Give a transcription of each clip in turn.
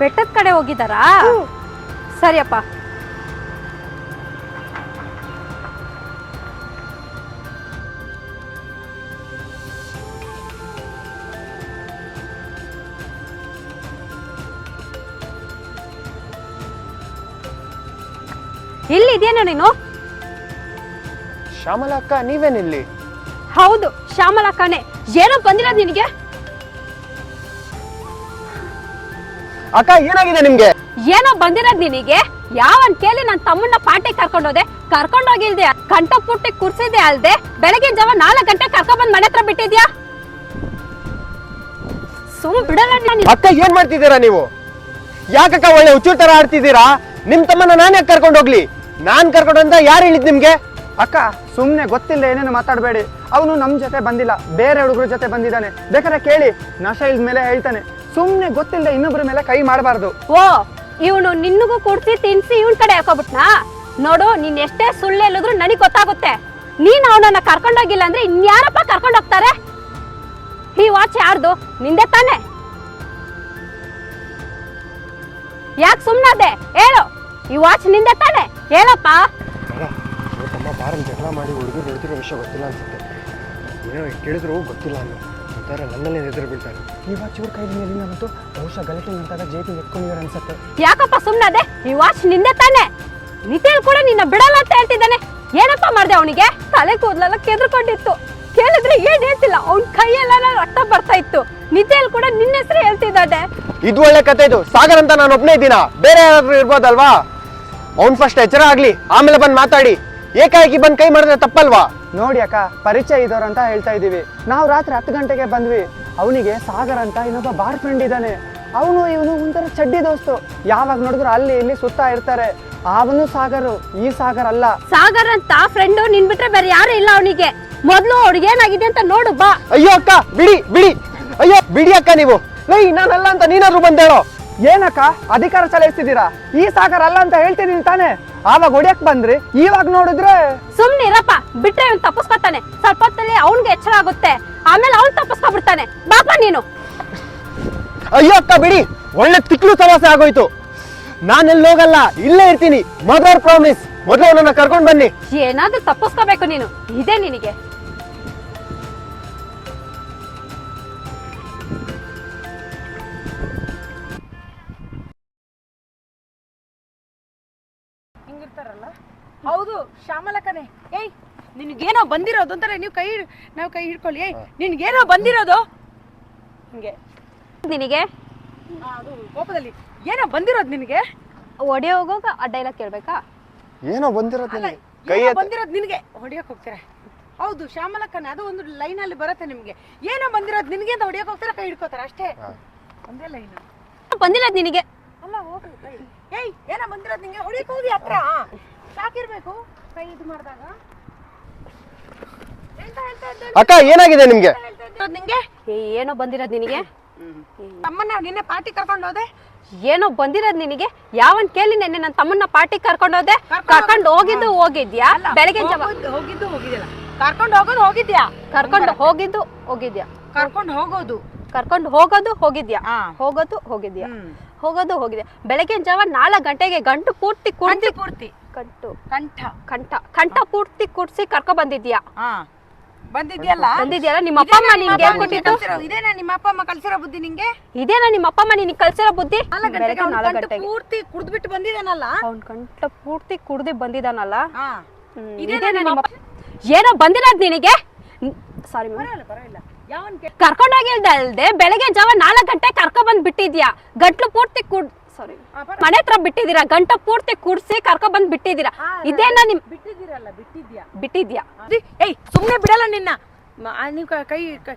ಬೆಟ್ಟದ ಕಡೆ ಹೋಗಿದಾರಾ? ಸರಿಯಪ್ಪ. ಇಲ್ಲಿ ಇದೆಯೇನೋ ನೀನು? ಶ್ಯಾಮಲ ಅಕ್ಕ ನೀವೇನಿಲ್ಲಿ? ಹೌದು, ಶ್ಯಾಮಲ ಅಕ್ಕನೇ. ಏನೋ ಬಂದಿರೋದು ನಿನಗೆ? ಅಕ್ಕ ಏನಾಗಿದೆ ನಿಮ್ಗೆ? ಏನೋ ಬಂದಿರೋದು ನಿನಗೆ? ಯಾವನ್ ಕೇಳಿ ನನ್ನ ತಮ್ಮನ್ನ ಪಾರ್ಟಿ ಕರ್ಕೊಂಡೋಗಿಲ್ದೆ ಕಂಠ ಪುಟ್ಟಿ ಕುರ್ಸಿದೆ ಅಲ್ದೆ ಬೆಳಗಿನ ಜಾವ 4 ಗಂಟೆ ಕರ್ಕೊಂಡ್ಬಂದ್ ಮನೆ ಹತ್ರ ಬಿಟ್ಟಿದ್ಯಾ? ಸುಮ್ ಬಿಡಲ್ಲ. ಅಕ್ಕ ಏನ್ ಮಾಡ್ತಿದ್ದೀರಾ ನೀವು? ಯಾಕಕ್ಕ ಒಳ್ಳೆ ಹುಚ್ಚು ತರ ಆಡ್ತಿದ್ದೀರಾ? ನಿಮ್ ತಮ್ಮನ ನಾನ್ ಯಾಕೆ ಕರ್ಕೊಂಡು ಹೋಗ್ಲಿ? ನಾನ್ ಕರ್ಕೊಂಡು ಅಂತ ಯಾರು ಹೇಳಿದ್ ನಿಮ್ಗೆ? ಅಕ್ಕ ಸುಮ್ನೆ ಗೊತ್ತಿಲ್ಲ ಏನೇನು ಮಾತಾಡಬೇಡಿ. ಅವನು ನಮ್ ಜೊತೆ ಬಂದಿಲ್ಲ, ಬೇರೆ ಹುಡುಗರ ಜೊತೆ ಬಂದಿದ್ದಾನೆ. ಬೇಕಾದ್ರೆ ಕೇಳಿ, ನಶೆ ಇಲ್ಮೇಲೆ ಹೇಳ್ತಾನೆ. ಸುಮ್ನೆ ಗೊತ್ತಿಲ್ಲದೆ ಇನ್ನೊಬ್ಬರ ಮೇಲೆ ಕೈ ಮಾಡಬಾರ್ದು. ಓ, ಇವನು ನಿನ್ನಗೂ ಕುಡ್ಸಿ ತಿನ್ಸಿ ಇವನ್ ಕಡೆ ಹಾಕೋಬಿಟ್ನಾ? ನೋಡು, ನೀನ್ ಎಷ್ಟೇ ಸುಳ್ಳು ಹೇಳಿದ್ರು ನನಗ್ ಗೊತ್ತಾಗುತ್ತೆ. ನೀನ್ ಅವನನ್ನ ಕರ್ಕೊಂಡೋಗಿಲ್ಲ ಅಂದ್ರೆ ಇನ್ಯಾರಪ್ಪ ಕರ್ಕೊಂಡೋಗ್ತಾರೆ? ಈ ವಾಚ್ ಯಾರ್ದು? ನಿಂದೆ ತಾನೆ? ಯಾಕೆ ಸುಮ್ನದೆ? ಹೇಳು, ಈ ವಾಚ್ ನಿಂದೆ ತಾನೆ? ಹೇಳಪ್ಪ. ತಮ್ಮ ಬಾರನ್ ಜಗಳ ಮಾಡಿ ಹುಡುಗರು ಹೇಳ್ತಿರೋ ವಿಷಯ ಗೊತ್ತಿಲ್ಲ ಅನ್ಸುತ್ತೆ. ಏನೋ ಕೇಳಿದ್ರು ಗೊತ್ತಿಲ್ಲ ಅನ್ನೋ ಅಂತಾರೆ, ನನ್ನಲ್ಲೇ ಎದುರು ಬೀಳ್ತಾರೆ. ಈ ವಾಚ್ ಇವ್ರ ಕೈ ಮೇಲೆ ಬಂತು, ಬಹುಶಃ ಗಲಾಟೆ ನಂತರ ಜೇಬಿ ಎತ್ಕೊಂಡಿದ್ದಾರೆ ಅನ್ಸುತ್ತೆ. ಯಾಕಪ್ಪ ಸುಮ್ನದೆ? ಈ ವಾಚ್ ನಿಂದೆ ತಾನೆ? ನಿತೇಲ್ ಕೂಡ ನಿನ್ನ ಬಿಡಲ್ಲ ಅಂತ ಹೇಳ್ತಿದ್ದಾನೆ. ಏನಪ್ಪ ಮಾಡ್ದೆ ಅವನಿಗೆ? ತಲೆ ಕೂದಲೆಲ್ಲ ಕೆದ್ರಕೊಂಡಿತ್ತು. ಕೇಳಿದ್ರೆ ಏನ್ ಹೇಳ್ತಿಲ್ಲ, ಅವ್ನ ಕೈಯೆಲ್ಲ ರಕ್ತ ಬರ್ತಾ ಇತ್ತು. ನಿತೇಲ್ ಕೂಡ ನಿನ್ನ ಹೆಸರು ಹೇಳ್ತಿದ್ದಾನೆ. ಇದು ಒಳ್ಳೆ ಕತೆ. ಇದು ಸಾಗರ್ ಅಂತ ನಾನು ಒಬ್ಬನೇ ಇದ್ದೀನ, ಬೇರೆ ಯಾರಾದ್ರೂ ಇರ್ಬೋದಲ್ವಾ? ಅವ್ನ್ ಫಸ್ಟ್ ಎಚ್ಚರ ಆಗ್ಲಿ, ಆಮೇಲೆ ಬಂದ್ ಮಾತಾಡಿ. ಏಕಾಏಕಿ ಬಂದ್ ಕೈ ಮಾಡಿದ್ರೆ ತಪ್ಪಲ್ವಾ? ನೋಡಿ ಅಕ್ಕ, ಪರಿಚಯ ಇದ್ದವ್ರು ಅಂತ ಹೇಳ್ತಾ ಇದೀವಿ. ನಾವು ರಾತ್ರಿ 10 ಗಂಟೆಗೆ ಬಂದ್ವಿ. ಅವನಿಗೆ ಸಾಗರ್ ಅಂತ ಇನ್ನೊಬ್ಬ ಬಾರ್ ಫ್ರೆಂಡ್ ಇದ್ದಾನೆ. ಅವನು ಇವನು ಒಂಥರ ಚಡ್ಡಿ ದೋಸ್ತು. ಯಾವಾಗ ನೋಡಿದ್ರು ಅಲ್ಲಿ ಇಲ್ಲಿ ಸುತ್ತಾ ಇರ್ತಾರೆ. ಅವನು ಸಾಗರು, ಈ ಸಾಗರ್ ಅಲ್ಲ. ಸಾಗರ್ ಅಂತ ಫ್ರೆಂಡು ನಿನ್ ಬಿಟ್ರೆ ಬೇರೆ ಯಾರು ಇಲ್ಲ ಅವನಿಗೆ. ಮೊದ್ಲು ಅವ್ರಿಗೆ ಏನಾಗಿದೆ ಅಂತ ನೋಡು ಬಾ. ಅಯ್ಯೋ ಅಕ್ಕ ಬಿಡಿ ಬಿಡಿ, ಅಯ್ಯೋ ಬಿಡಿ ಅಕ್ಕ ನೀವು. ನಾನಲ್ಲ ಅಂತ ನೀನಾದ್ರೂ ಬಂದೇಳೋ. ಏನಕ್ಕ ಅಧಿಕಾರ ಚಲಾಯಿಸ್ತಿದ್ದೀರಾ? ಈ ಸಾಗರ್ ಅಲ್ಲ ಅಂತ ಹೇಳ್ತಿದೀನಿ ತಾನೆ. ಆವಾಗ ಹೊಡಿಯಕ್ ಬಂದ್ರಿ, ಇವಾಗ ನೋಡಿದ್ರೆ ಸುಮ್ನೆ ಇರಪ್ಪ. ಬಿಟ್ರೆ ಅವ್ನು ತಪ್ಪಿಸ್ಕೊತಾನೆ. ಸ್ವಲ್ಪ ಹೊತ್ತಲ್ಲಿ ಅವ್ನ್ಗೆ ಎಚ್ಚರ ಆಗುತ್ತೆ, ಆಮೇಲೆ ಅವ್ನು ತಪ್ಪಿಸ್ಕೊಬಿಡ್ತಾನೆ. ಬಾಪ ನೀನು. ಅಯ್ಯೋ ಅಕ್ಕ ಬಿಡಿ, ಒಳ್ಳೆ ತಿಕ್ಲು ಸಮಸ್ಯೆ ಆಗೋಯ್ತು. ನಾನೆಲ್ಲಿ ಹೋಗಲ್ಲ, ಇಲ್ಲೇ ಇರ್ತೀನಿ. Mother promise. ಮೊದಲು ಅವನನ್ನ ಕರ್ಕೊಂಡ್ ಬನ್ನಿ. ಏನಾದ್ರೂ ತಪ್ಪಿಸ್ಕೋಬೇಕು ನೀನು, ಇದೇ ನಿನಗೆ. ಹಿಂಗಿರ್ತಾರಲ್ಲ. ಹೌದು, ಶ್ಯಾಮಲಕ್ಕನೇ. ಏಯ್, ನಿನ್ಗೇನೋ ಬಂದಿರೋದು ಅಂತಾರೆ. ನಾವು ಕೈ ಹಿಡ್ಕೊಳ್ಳಿ. ಏಯ್, ನಿನ್ಗೇನೋ ಬಂದಿರೋದು ಹಿಂಗೆ ನಿನಗೆ ಅದು ಕೋಪದಲ್ಲಿ ಏನೋ ಬಂದಿರೋದು ನಿನಗೆ. ಒಡೆ ಹೋಗೋಗ ಆ ಡೈಲಾಗ್ ಕೇಳ್ಬೇಕಾ? ಏನೋ ಬಂದಿರೋದು ಬಂದಿರೋದು ನಿನಗೆ ಹೊಡಿಯಕ್ ಹೋಗ್ತಾರೆ. ಹೌದು ಶ್ಯಾಮಲಕ್ಕನೇ, ಅದು ಒಂದು ಲೈನ್ ಅಲ್ಲಿ ಬರುತ್ತೆ ನಿಮ್ಗೆ. ಏನೋ ಬಂದಿರೋದು ನಿನಗೆ ಅಂತ ಹೊಡಿಯಕ್ ಹೋಗ್ತಾರೆ, ಕೈ ಹಿಡ್ಕೋತಾರೆ ಅಷ್ಟೇ. ಒಂದೇ ಲೈನ್ ಬಂದಿರೋದು ನಿನಗೆ ಅಲ್ಲ. ಹೋಗ್ಲಿ ಕೈ. ಏಯ್, ಏನೋ ಬಂದಿರೋದು ನಿಂಗೆ, ಹೊಡಿಯಕ್ ಹೋಗಿ ಹತ್ರ ಸಾಕಿರ್ಬೇಕು ಕೈ ಇದು ಮಾಡಿದಾಗ. ಅಕ್ಕ ಏನಾಗಿದೆ ನಿಮ್ಗೆ? ನಿಂಗೆ ಏನೋ ಬಂದಿರೋದು ನಿನಗೆ. ತಮ್ಮನ್ನ ನಿನ್ನೆ ಪಾರ್ಟಿ ಕರ್ಕೊಂಡು ಹೋದೆ. ಏನೋ ಬಂದಿರೋದು ನಿನಗೆ. ಯಾವನ್ ಕೇಳಿ ನೆನ್ನೆ ನನ್ನ ತಮ್ಮನ್ನ ಪಾರ್ಟಿ ಕರ್ಕೊಂಡೋದೆ? ಕರ್ಕೊಂಡು ಹೋಗಿದ್ಯಾ? ಬೆಳಗ್ಗೆ ಹೋಗಿದ್ದು ಹೋಗಿದ್ಯಲ್ಲ. ಕರ್ಕೊಂಡು ಹೋಗೋದು ಹೋಗಿದ್ಯಾ? ಕರ್ಕೊಂಡು ಹೋಗಿದ್ದು ಹೋಗಿದ್ಯಾ? ಕರ್ಕೊಂಡು ಹೋಗೋದು ಕರ್ಕೊಂಡು ಹೋಗೋದು ಹೋಗಿದ್ಯಾ? ಹೋಗೋದು ಹೋಗಿದ್ಯಾ? ಹೋಗೋದು ಹೋಗಿದೆ. ಬೆಳಗಿನ ಜಾವ 4 ಗಂಟೆಗೆ ಗಂಟು ಪೂರ್ತಿ ಕಂಠ ಪೂರ್ತಿ ಕುಡ್ಸಿ ಕರ್ಕೊ ಬಂದಿದ್ಯಾ? ಬಂದಿದ್ಯಲ್ಲ. ನಿಮ್ಮ ಅಪ್ಪ ಅಮ್ಮ ನಿನ್ಗೆ ಹೇಳ್ಕೊಟ್ಟಿದ್ದು ಇದೇನಾ? ನಿಮ್ಮ ಅಪ್ಪ ಅಮ್ಮ ಕಲ್ಸಿರೋ ಬುದ್ಧಿ ನಿಂಗೆ? ಇದೇನಾ ನಿಮ್ಮ ಅಪ್ಪ ಅಮ್ಮ ನಿನಗೆ ಕಲ್ಸಿರೋ ಬುದ್ಧಿ? 4 ಗಂಟೆಗೆ ಪೂರ್ತಿ ಕುಡ್ದ್ಬಿಟ್ಟು ಬಂದಿದ್ದಾನಲ್ಲ. ಅವ್ನ್ ಕಂಠ ಪೂರ್ತಿ ಕುಡ್ದಿ ಬಂದಿದ್ದಾನಲ್ಲ. ಏನೋ ಬಂದಿರೋದು ನಿನಗೆ. ಸಾರಿ ಪರವಾಗಿಲ್ಲ. ಕರ್ಕೊಂಡೋಗಿಲ್ದಲ್ದೆ ಬೆಳಗ್ಗೆ ಜಾವ 4 ಗಂಟೆ ಕರ್ಕೊ ಬಂದ್ ಬಿಟ್ಟಿದ್ಯಾ. ಗಂಟ್ಲು ಪೂರ್ತಿ ಮನೆ ಹತ್ರ ಬಿಟ್ಟಿದ್ದೀರಾ. ಗಂಟ ಪೂರ್ತಿ ಕುಡ್ಸಿ ಕರ್ಕೊ ಬಂದ್ ಬಿಟ್ಟಿದ್ದೀರಾ. ಇದೇನಾ ನಿಮ್ ಬಿಟ್ಟಿದ್ಯಾ? ಏಯ್, ಸುಮ್ನೆ ಬಿಡಲ್ಲ ನಿನ್ನ. ನೀವು ಕೈ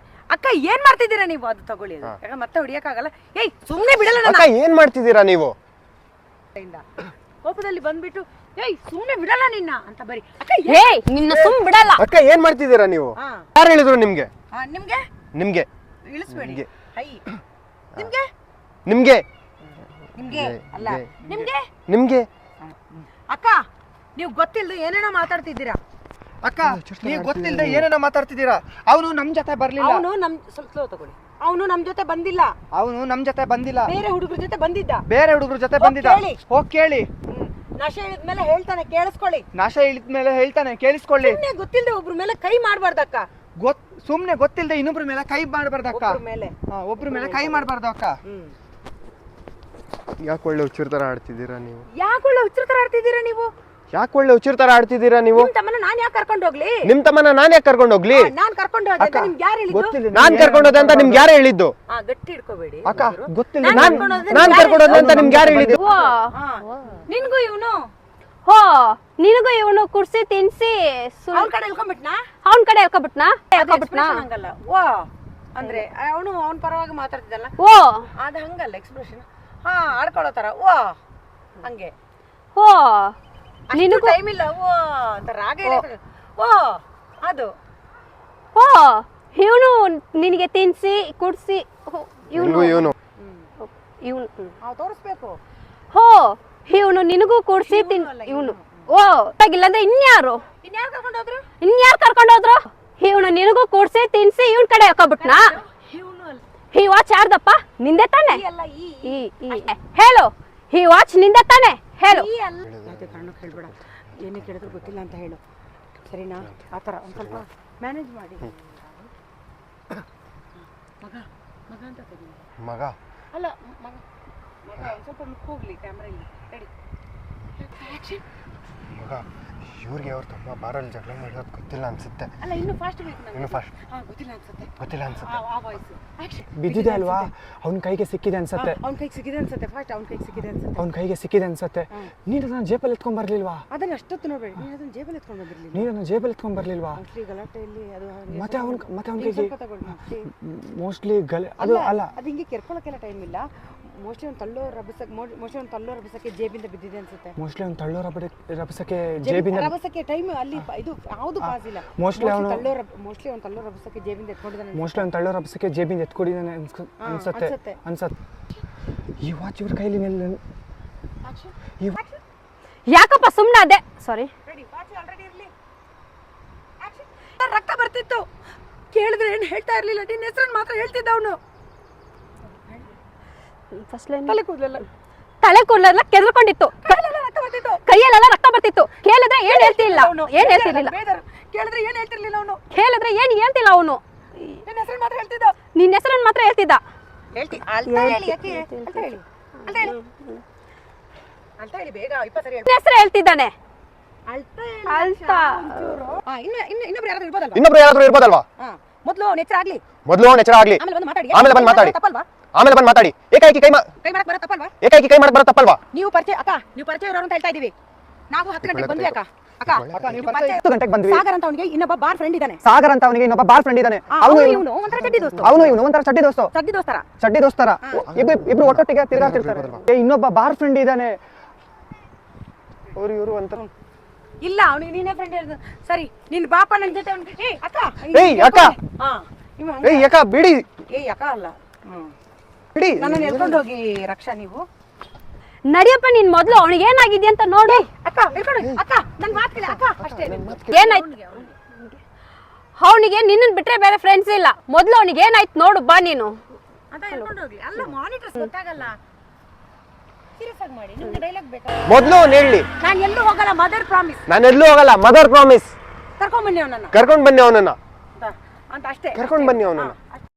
ಅಕ್ಕ ಏನ್ ಮಾಡ್ತಿದ್ದೀರಾ ನೀವು? ಅದು ತಗೊಳ್ಳಿ, ಮತ್ತೆ ಹೊಡಿಯಕ್ಕಾಗಲ್ಲ. ಏಯ್, ಸುಮ್ನೆ ಬಿಡಲ್ಲ. ಏನ್ ಮಾಡ್ತಿದ್ದೀರಾ ನೀವು? ಕೋಪದಲ್ಲಿ ಬಂದ್ಬಿಟ್ಟು ಏಯ್ ಸುಮ್ನೆ ಬಿಡಲ್ಲ ನಿನ್ನ ಅಂತ ಬರಿ. ಏಯ್, ನಿನ್ನ ಸುಮ್ ಬಿಡಲ್ಲ. ಅಕ್ಕ ಏನ್ ಮಾಡ್ತಿದ್ದೀರಾ ನೀವು? ಯಾರು ಹೇಳಿದ್ರು ನಿಮ್ಗೆ? ನಿಮ್ಗೆ ಇಳಿಸ್ಬೇಡಿ. ಹೈ ನಿಮ್ಗೆ ನಿಮ್ಗೆ ನಿಮ್ಗೆ ಅಲ್ಲ ನಿಮ್ಗೆ ಅಕ್ಕ, ನೀವು ಗೊತ್ತಿಲ್ಲದೆ ಏನೇನೋ ಮಾತಾಡ್ತಿದ್ದೀರಾ. ಅಕ್ಕ ನೀವು ಗೊತ್ತಿಲ್ಲದೆ ಏನೇನೋ ಮಾತಾಡ್ತಿದ್ದೀರಾ. ಅವನು ನಮ್ ಜೊತೆ ಬರ್ಲಿಲ್ಲ. ಅವನು ನಮ್ ಸ್ವಲ್ಪ ತಗೊಳ್ಳಿ. ಅವನು ನಮ್ ಜೊತೆ ಬಂದಿಲ್ಲ, ಅವನು ನಮ್ ಜೊತೆ ಬಂದಿಲ್ಲ, ಬೇರೆ ಹುಡುಗರ ಜೊತೆ ಬಂದಿದ್ದ. ಬೇರೆ ಹುಡುಗರ ಜೊತೆ ಹೋಗ್ ಬಂದಿದ್ದ. ಕೇಳಿ. ಹೋಗ್ ಕೇಳಿ. ನಶೆ ಇಳಿದ್ಮೇಲೆ ಹೇಳ್ತಾನೆ, ಕೇಳಿಸ್ಕೊಳ್ಳಿ. ನಾಶ ಇಳಿದ್ಮೇಲೆ ಹೇಳ್ತಾನೆ, ಕೇಳಿಸ್ಕೊಳ್ಳಿ. ಸುಮ್ನೆ ಗೊತ್ತಿಲ್ಲದೆ ಒಬ್ರ ಮೇಲೆ ಕೈ ಮಾಡ್ಬಾರ್ದಕ್ಕ. ಸುಮ್ನೆ ಗೊತ್ತಿಲ್ಲದೆ ಇನ್ನೊಬ್ರ ಮೇಲೆ ಕೈ ಮಾಡಬಾರ್ದಕ್ಕ. ಒಬ್ರ ಮೇಲೆ ಒಬ್ರ ಮೇಲೆ ಕೈ ಮಾಡಬಾರ್ದು ಅಕ್ಕ. ಯಾಕೆ ಒಳ್ಳೆ ಹುಚ್ಚರ ತರ ಆಡ್ತಿದ್ದೀರಾ ನೀವು? ಯಾಕೆ ಒಳ್ಳೆ ಹುಚ್ಚರ ತರ ಆಡ್ತಿದ್ದೀರಾ ನೀವು? ಯಾಕೆ ಒಳ್ಳೆ ಹುಚ್ಚರ ತರ ಆಡ್ತಿದ್ದೀರಾ ನೀವು? ನಿಮ್ ತಮ್ಮನ ನಾನ್ ಯಾಕೆ ಕರ್ಕೊಂಡು ಹೋಗ್ಲಿ? ನಿಮ್ ತಮ್ಮನ ನಾನ್ ಯಾಕೆ ಕರ್ಕೊಂಡು ಹೋಗ್ಲಿ? ನಾನ್ ಕರ್ಕೊಂಡು ಹೋದೆ ಅಂತ ನಿಮ್ಗೆ ಯಾರು ಹೇಳಿದ್ದು? ನಾನ್ ಕರ್ಕೊಂಡು ಹೋದೆ ಅಂತ ನಿಮ್ಗೆ ಯಾರು ಹೇಳಿದ್ದು? ಗಟ್ಟಿ ಹಿಡ್ಕೋಬೇಡಿ ಅಕ್ಕ ಗೊತ್ತಿಲ್ಲ. ನಾನ್ ಕರ್ಕೊಂಡು ಹೋದೆ ಅಂತ ನಿಮ್ಗೆ ಯಾರು ಹೇಳಿದ್ದು? ನಿನ್ಗೂ ಇವನು ಹೋ ನಿನಗೂ ಇವನು ಕುರ್ಸಿ ತಿನ್ಸಿ ಅವ್ನ ಕಡೆ ಇಳ್ಕೊಂಡ್ಬಿಟ್ನಾ? ಅವನ್ ಕಡೆ ಹೇಳ್ಕೊಬಿಟ್ನಾ ಹಂಗಲ್ಲ. ಓ ಅಂದ್ರೆ ಅವನು ಅವನ ಪರವಾಗಿ ಮಾತಾಡ್ತಿದ್ದಲ್ಲ, ಓ ಅದ ಹಂಗಲ್ಲ ಎಕ್ಸ್ಪ್ರೆಷನ್. ಆಡ್ಕೊಳ್ಳೋ ತರ ಓ ಹಂಗೆ. ಹೋ ನಿನಗೂ ಟೈಮ್ ಇಲ್ಲ ಓ ಅಂತ ರಾಗ ಹೇಳಿ. ಓ ಅದು ಹೋ ಇವನು ನಿನಗೆ ತಿನ್ಸಿ ಕುಡ್ಸಿ ಇವನು ಇವನು ಇವನು ತೋರಿಸ್ಬೇಕು. ಹೋ ಇವನು ನಿನಗೂ ಕುಡ್ಸಿ ತಿನ್ ಇವನು ಓ ಆಗಿಲ್ಲ ಅಂದ್ರೆ ಇನ್ಯಾರು ಇನ್ಯಾರು ಕರ್ಕೊಂಡು ಹೋದ್ರು? ಇನ್ಯಾರು ಕರ್ಕೊಂಡು ಹೋದ್ರು? ಇವನು ನಿನಗೂ ಕೂಡ್ಸಿ ತಿನ್ಸಿ ಇವನ್ ಕಡೆ ಹಾಕೋಬಿಟ್ನಾ? ಇವನು ಅಲ್ಲ, ಈ ವಾಚ್ ಯಾರ್ದಪ್ಪ? ನಿಂದೆ ತಾನೆ? ಅಲ್ಲ ಈ ಹೇಳು, ಈ ವಾಚ್ ನಿಂದೆ ತಾನೆ? ಹೇಳು. ಯಾಕೆ ಕಣ್ಣು ಕೇಳ್ಬೇಡ, ಏನೇ ಕೇಳಿದ್ರು ಗೊತ್ತಿಲ್ಲ ಅಂತ ಹೇಳು, ಸರಿನಾ? ಆ ಥರ ಒಂದು ಸ್ವಲ್ಪ ಮ್ಯಾನೇಜ್ ಮಾಡಿ. ಮಗ ಮಗ ಅಂತ ತೆಗಿ. ಮಗ ಅಲ್ಲ ಮಗ ಮಗ ಒಂದು ಸ್ವಲ್ಪ ಮುಖ ಹೋಗ್ಲಿ ಕ್ಯಾಮ್ರಾ ಇಲ್ಲಿ ರೆಡಿ ಆ್ಯಕ್ಷನ್. ಮಗ ಇವ್ರಿಗೆ ಅವ್ರ ತಮ್ಮ ಬಾರಲ್ಲಿ ಜಗಳ ಮಾಡೋದು ಗೊತ್ತಿಲ್ಲ ಅನ್ಸುತ್ತೆ. ಅಲ್ಲ ಇನ್ನು ಫಾಸ್ಟ್ ಬೇಕು ನನಗೆ. ಇನ್ನು ಫಾಸ್ಟ್ ಗೊತ್ತಿಲ್ಲ ಅನ್ಸುತ್ತೆ. ಗೊತ್ತಿಲ್ಲ ಅನ್ಸುತ್ತೆ. ಆ ವಾಯ್ಸ್ ಆ್ಯಕ್ಷನ್. ಬಿದ್ದಿದೆ ಅಲ್ವಾ, ಅವ್ನ ಕೈಗೆ ಸಿಕ್ಕಿದೆ ಅನ್ಸತ್ತೆ. ಅವ್ನ ಕೈಗೆ ಸಿಕ್ಕಿದೆ ಅನ್ಸುತ್ತೆ. ಫಾಸ್ಟ್ ಅವ್ನ ಕೈಗೆ ಸಿಕ್ಕಿದೆ ಅನ್ಸುತ್ತೆ. ಅವ್ನ ಕೈಗೆ ಸಿಕ್ಕಿದೆ ಅನ್ಸತ್ತೆ. ನೀನು ಅದನ್ನ ಜೇಬಲ್ಲಿ ಎತ್ಕೊಂಡ್ ಬರ್ಲಿಲ್ವಾ? ಅದನ್ನ ಅಷ್ಟೊತ್ತು ನೋಡ್ಬೇಡಿ, ನೀನು ಅದನ್ನ ಜೇಬಲ್ಲಿ ಎತ್ಕೊಂಡು ಬಂದಿರಲಿಲ್ಲ. ನೀನು ಅದನ್ನ ಜೇಬಲ್ಲಿ ಎತ್ಕೊಂಡ್ ಬರ್ಲಿಲ್ವಾ? ಮೋಸ್ಟ್ಲಿ ಗಲಾಟೆಯಲ್ಲಿ ಅದು ಹಾಗೆ ಮತ್ತೆ ಅವ್ನ ಕೈಗೆ ಸ್ವಲ್ಪ ತಗೊಳ್ಳಿ. ಮೋಸ್ಟ್ಲಿ ಅದು ಅಲ್ಲ, ಅದು ಹಿಂಗೆ ಕೆರ್ಕೊಳ್ಳೋಕೆಲ್ಲ ಟೈಮ್ ಇಲ್ಲ. ಮೋಸ್ಟ್ಲಿ ಒಂದು ತಳ್ಳೋ ರಭಸಕ್ಕೆ ಜೇಬಿಂದ ಬಿದ್ದಿದೆ ಅನ್ಸುತ್ತೆ. ಮೋಸ್ಟ್ಲಿ ಅವ್ನು ತಳ್ಳೋ ರಭಸಕ್ಕೆ ಜೇಬಿಂದ ರಭಸಕ್ಕೆ ಟೈಮ್ ಅಲ್ಲಿ ಇದು ಯಾವುದು ಪಾಸ್ ಇಲ್ಲ. ಮೋಸ್ಟ್ಲಿ ಅವ್ನು ಮೋಸ್ಟ್ಲಿ ಅವ್ನು ತಳ್ಳೋ ರಭಸಕ್ಕೆ ಜೇಬಿಂದ ಎತ್ಕೊಂಡಿದ್ದಾನೆ. ಮೋಸ್ಟ್ಲಿ ಅವ್ನು ತಳ್ಳೋ ರಭಸಕ್ಕೆ ಜೇಬಿಂದ ಎತ್ಕೊಡಿದ್ದಾನೆ ಅನ್ಸತ್ತೆ. ಈ ವಾಚ್ ಇವ್ರ ಕೈಲಿ ಯಾಕಪ್ಪ ಸುಮ್ಮನೆ ಅದೇ ಸಾರಿ ರಕ್ತ ಬರ್ತಿತ್ತು, ಕೇಳಿದ್ರೆ ಏನು ಹೇಳ್ತಾ ಇರ್ಲಿಲ್ಲ, ನಿನ್ನ ಹೆಸರನ್ನು ಮಾತ್ರ ಹೇಳ್ತಿದ್ದ ಅವನು. ಫಸ್ಟ್ ಲೈನ್ ತಲೆ ಕೂದಲೆಲ್ಲ ಕೆದ್ರಕೊಂಡಿತ್ತು, ರಕ್ತ ಬರ್ತಿತ್ತು, ಕೈಯಲ್ಲೆಲ್ಲ ರಕ್ತ ಬರ್ತಿತ್ತು. ಕೇಳಿದ್ರೆ ಏನ್ ಹೇಳ್ತಿಲ್ಲ, ಏನ್ ಹೇಳ್ತಿರ್ಲಿಲ್ಲ. ಕೇಳಿದ್ರೆ ಏನು ಹೇಳ್ತಿರ್ಲಿಲ್ಲ ಅವನು. ಕೇಳಿದ್ರೆ ಏನ್ ಹೇಳ್ತಿಲ್ಲ ಅವನು. ನಿನ್ನ ಹೆಸರನ್ನು ಮಾತ್ರ ಹೇಳ್ತಿದ್ದ. ನಿನ್ನ ಹೆಸರನ್ನು ಮಾತ್ರ ಹೇಳ್ತಿದ್ದ. ಬೇಗ 20 ಸರಿ ನಿನ್ನ ಹೆಸರು ಹೇಳ್ತಿದ್ದಾನೆ. ಅಳ್ತಾ ಇನ್ನೊಬ್ರು ಯಾರಾದ್ರೂ ಇರ್ಬೋದಲ್ವಾ? ಮೊದಲು ನೆಚ್ಚರ ಆಗ್ಲಿ, ಮೊದಲು ಎಚ್ಚರ ಆಗ್ಲಿ, ಆಮೇಲೆ ಬಂದು ಮಾತಾಡಿ. ಆಮೇಲೆ ಬಂದು ಮಾತಾಡಿ. ತಪ್ಪಲ್ವಾ? ಆಮೇಲೆ ಬಂದು ಮಾತಾಡಿ. ಏಕಾಏಕಿ ಕೈ ಮಾಡಕ್ ಬರೋ ತಪ್ಪಲ್ವಾ? ಏಕಾಏಕಿ ಕೈ ಮಾಡಕ್ ಬರೋ ತಪ್ಪಲ್ವಾ? ನೀವು ಪರಿಚಯ ಇರೋರು ಅಂತ ಹೇಳ್ತಾ ಇದೀವಿ. ನಾವು 10 ಗಂಟೆಗೆ ಬಂದ್ವಿ ಅಕ್ಕ. ನೀವು ಪರಿಚಯ 10 ಗಂಟೆಗೆ ಬಂದ್ವಿ. ಸಾಗರ್ ಅಂತ ಅವನಿಗೆ ಇನ್ನೊಬ್ಬ ಬಾರ್ ಫ್ರೆಂಡ್ ಇದ್ದಾನೆ. ಸಾಗರ್ ಅಂತ ಅವನಿಗೆ ಇನ್ನೊಬ್ಬ ಬಾರ್ ಫ್ರೆಂಡ್ ಇದ್ದಾನೆ. ಇವನು ಒಂಥರ ಚಡ್ಡಿ ದೋಸ್ತ. ಇವನು ಒಂಥರ ಚಡ್ಡಿ ದೋಸ್ತರ. ಇಬ್ರು ಒಟ್ಟೊಟ್ಟಿಗೆ ತಿರ್ಗಾಡ್ತಿರ್ತಾರೆ. ಇನ್ನೊಬ್ಬ ಬಾರ್ ಫ್ರೆಂಡ್ ಇದ್ದಾನೆ. ಇವರು ಅಂತ ಇಲ್ಲ, ಅವನಿಗೆ ನೀನೇ ಫ್ರೆಂಡ್ ಇರೋದು. ಸರಿ, ನಿನ್ ಬಾಪ ನನ್ನ ಜೊತೆ ಅಕ್ಕ ಅಕ್ಕ ಬಿಡಿ, ಅಕ್ಕ ಅಲ್ಲ ಬಿಡಿ, ನನ್ನ ಎಳ್ಕೊಂಡು ಹೋಗಿ ರಕ್ಷಾ. ನೀವು ನಡಿಯಪ್ಪ, ನೀನ್ ಮೊದ್ಲು ಅವನಿಗೆ ಏನಾಗಿದೆ ಅಂತ ನೋಡು. ಅಕ್ಕ ಎಳ್ಕೊಂಡು ಅಕ್ಕ, ನನ್ ಮಾತು ಕೇಳಿ ಅಕ್ಕ. ಅಷ್ಟೇ, ಏನಾಯ್ತು ಅವನಿಗೆ? ನಿನ್ನ ಬಿಟ್ರೆ ಬೇರೆ ಫ್ರೆಂಡ್ಸ್ ಇಲ್ಲ. ಮೊದ್ಲು ಅವನಿಗೆ ಏನಾಯ್ತು ನೋಡು ಬಾ ನೀನು ಅಂತ ಎಳ್ಕೊಂಡು ಹೋಗಿ. ಅಲ್ಲ ಮಾನಿಟರ್ಸ್ ಗೊತ್ತಾಗಲ್ಲ. ಸೀರಿಯಸ್ ಆಗಿ ಮಾಡಿ, ನಿಮ್ಗೆ ಡೈಲಾಗ್ ಬೇಕಾ? ಮೊದಲು ಹೇಳಿ. ನಾನು ಎಲ್ಲೂ ಹೋಗಲ್ಲ, ಮದರ್ ಪ್ರಾಮಿಸ್. ನಾನು ಎಲ್ಲೂ ಹೋಗಲ್ಲ, ಮದರ್ ಪ್ರಾಮಿಸ್. ಕರ್ಕೊಂಡ್ ಬನ್ನಿ ಅವನನ್ನ ಕರ್ಕೊಂಡ್ ಬನ್ನಿ ಅವನನ್ನ ಅಂತ ಅಷ್ಟೇ. ಕರ್ಕೊಂಡ್ ಬನ್ನಿ ಅವನನ್ನ. ಅಷ್ಟೇ.